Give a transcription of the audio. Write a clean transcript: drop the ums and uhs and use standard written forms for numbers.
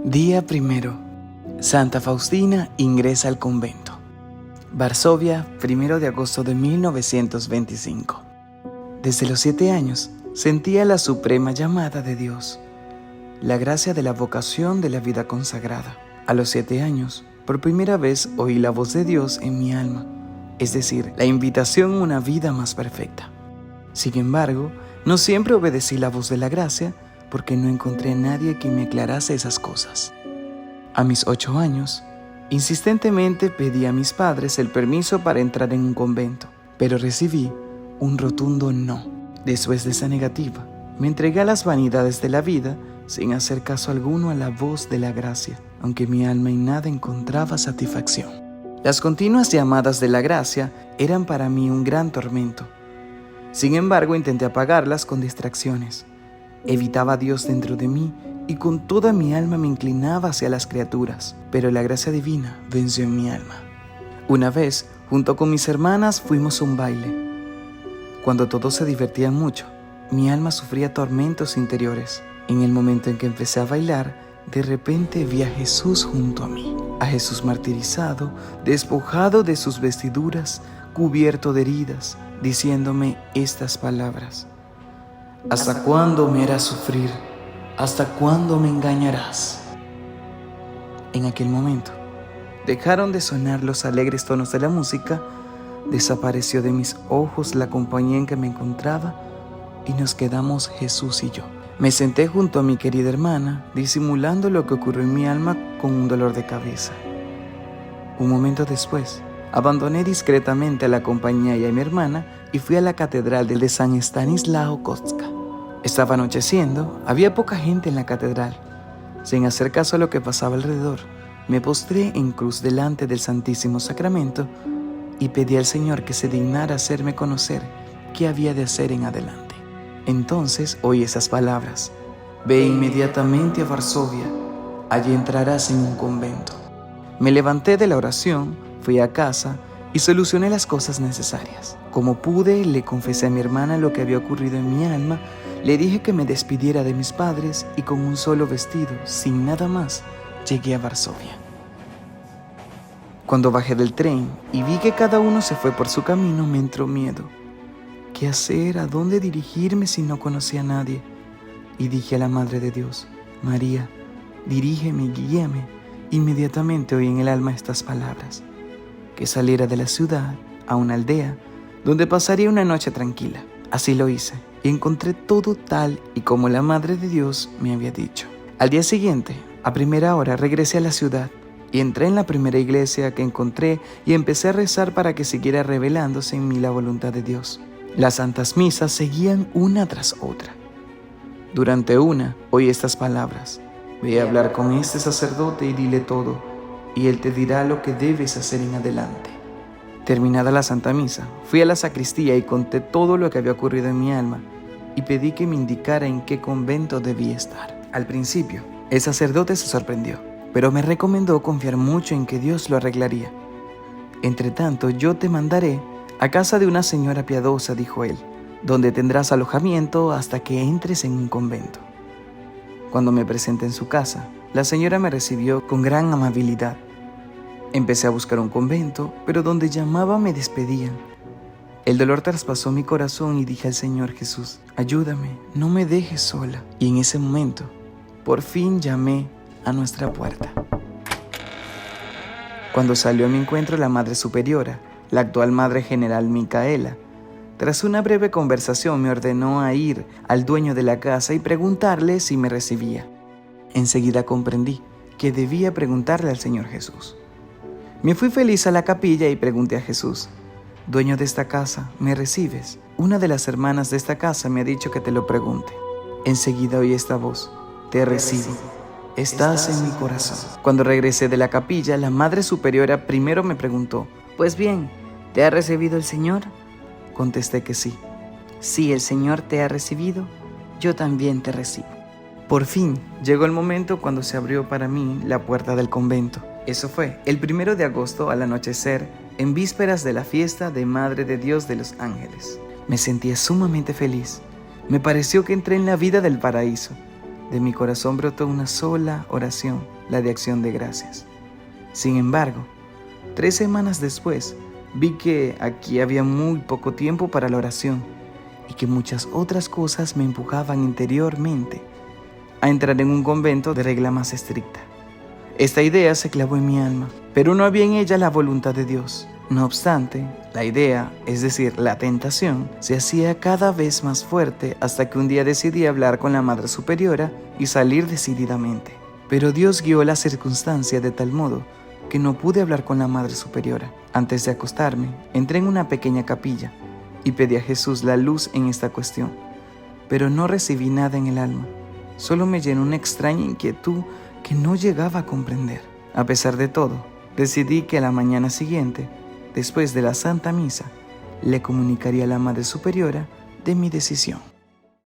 Día primero. Santa Faustina ingresa al convento. Varsovia, 1 de agosto de 1925. Desde los 7 años sentía la suprema llamada de Dios, la gracia de la vocación de la vida consagrada. A los 7 años, por primera vez oí la voz de Dios en mi alma, es decir, la invitación a una vida más perfecta. Sin embargo, no siempre obedecí la voz de la gracia, porque no encontré a nadie que me aclarase esas cosas. A mis 8 años, insistentemente pedí a mis padres el permiso para entrar en un convento, pero recibí un rotundo no. Después de esa negativa, me entregué a las vanidades de la vida sin hacer caso alguno a la voz de la gracia, aunque mi alma en nada encontraba satisfacción. Las continuas llamadas de la gracia eran para mí un gran tormento. Sin embargo, intenté apagarlas con distracciones. Evitaba a Dios dentro de mí y con toda mi alma me inclinaba hacia las criaturas, pero la gracia divina venció en mi alma. Una vez, junto con mis hermanas, fuimos a un baile. Cuando todos se divertían mucho, mi alma sufría tormentos interiores. En el momento en que empecé a bailar, de repente vi a Jesús junto a mí, a Jesús martirizado, despojado de sus vestiduras, cubierto de heridas, diciéndome estas palabras: ¿hasta cuándo me harás sufrir? ¿Hasta cuándo me engañarás? En aquel momento, dejaron de sonar los alegres tonos de la música, desapareció de mis ojos la compañía en que me encontraba y nos quedamos Jesús y yo. Me senté junto a mi querida hermana, disimulando lo que ocurrió en mi alma con un dolor de cabeza. Un momento después, abandoné discretamente a la compañía y a mi hermana y fui a la catedral de San Estanislao Kostka. Estaba anocheciendo, había poca gente en la catedral. Sin hacer caso a lo que pasaba alrededor, me postré en cruz delante del Santísimo Sacramento y pedí al Señor que se dignara hacerme conocer qué había de hacer en adelante. Entonces oí esas palabras: ve inmediatamente a Varsovia, allí entrarás en un convento. Me levanté de la oración, fui a casa y solucioné las cosas necesarias. Como pude, le confesé a mi hermana lo que había ocurrido en mi alma. Le dije que me despidiera de mis padres y con un solo vestido, sin nada más, llegué a Varsovia. Cuando bajé del tren y vi que cada uno se fue por su camino, me entró miedo. ¿Qué hacer? ¿A dónde dirigirme si no conocía a nadie? Y dije a la Madre de Dios: María, dirígeme, guíame. Inmediatamente oí en el alma estas palabras: que saliera de la ciudad a una aldea donde pasaría una noche tranquila. Así lo hice y encontré todo tal y como la Madre de Dios me había dicho. Al día siguiente, a primera hora, regresé a la ciudad y entré en la primera iglesia que encontré y empecé a rezar para que siguiera revelándose en mí la voluntad de Dios. Las santas misas seguían una tras otra. Durante una, oí estas palabras: ve a hablar con este sacerdote y dile todo, y él te dirá lo que debes hacer en adelante. Terminada la Santa Misa, fui a la sacristía y conté todo lo que había ocurrido en mi alma y pedí que me indicara en qué convento debía estar. Al principio, el sacerdote se sorprendió, pero me recomendó confiar mucho en que Dios lo arreglaría. Entretanto, yo te mandaré a casa de una señora piadosa, dijo él, donde tendrás alojamiento hasta que entres en un convento. Cuando me presenté en su casa, la señora me recibió con gran amabilidad. Empecé a buscar un convento, pero donde llamaba me despedían. El dolor traspasó mi corazón y dije al Señor Jesús: ayúdame, no me dejes sola. Y en ese momento, por fin llamé a nuestra puerta. Cuando salió a mi encuentro la Madre Superiora, la actual Madre General Micaela, tras una breve conversación me ordenó a ir al dueño de la casa y preguntarle si me recibía. Enseguida comprendí que debía preguntarle al Señor Jesús. Me fui feliz a la capilla y pregunté a Jesús: dueño de esta casa, ¿me recibes? Una de las hermanas de esta casa me ha dicho que te lo pregunte. Enseguida oí esta voz: te recibo, estás en mi corazón. Cuando regresé de la capilla, la Madre Superiora primero me preguntó: pues bien, ¿te ha recibido el Señor? Contesté que sí. Si el Señor te ha recibido, yo también te recibo. Por fin llegó el momento cuando se abrió para mí la puerta del convento. Eso fue el 1 de agosto al anochecer, en vísperas de la fiesta de Madre de Dios de los Ángeles. Me sentía sumamente feliz. Me pareció que entré en la vida del paraíso. De mi corazón brotó una sola oración: la de acción de gracias. Sin embargo, 3 semanas después, vi que aquí había muy poco tiempo para la oración y que muchas otras cosas me empujaban interiormente a entrar en un convento de regla más estricta. Esta idea se clavó en mi alma, pero no había en ella la voluntad de Dios. No obstante, la idea, es decir, la tentación, se hacía cada vez más fuerte hasta que un día decidí hablar con la Madre Superiora y salir decididamente. Pero Dios guió la circunstancia de tal modo que no pude hablar con la Madre Superiora. Antes de acostarme, entré en una pequeña capilla y pedí a Jesús la luz en esta cuestión, pero no recibí nada en el alma. Solo me llenó una extraña inquietud que no llegaba a comprender. A pesar de todo, decidí que a la mañana siguiente, después de la Santa Misa, le comunicaría a la Madre Superiora de mi decisión.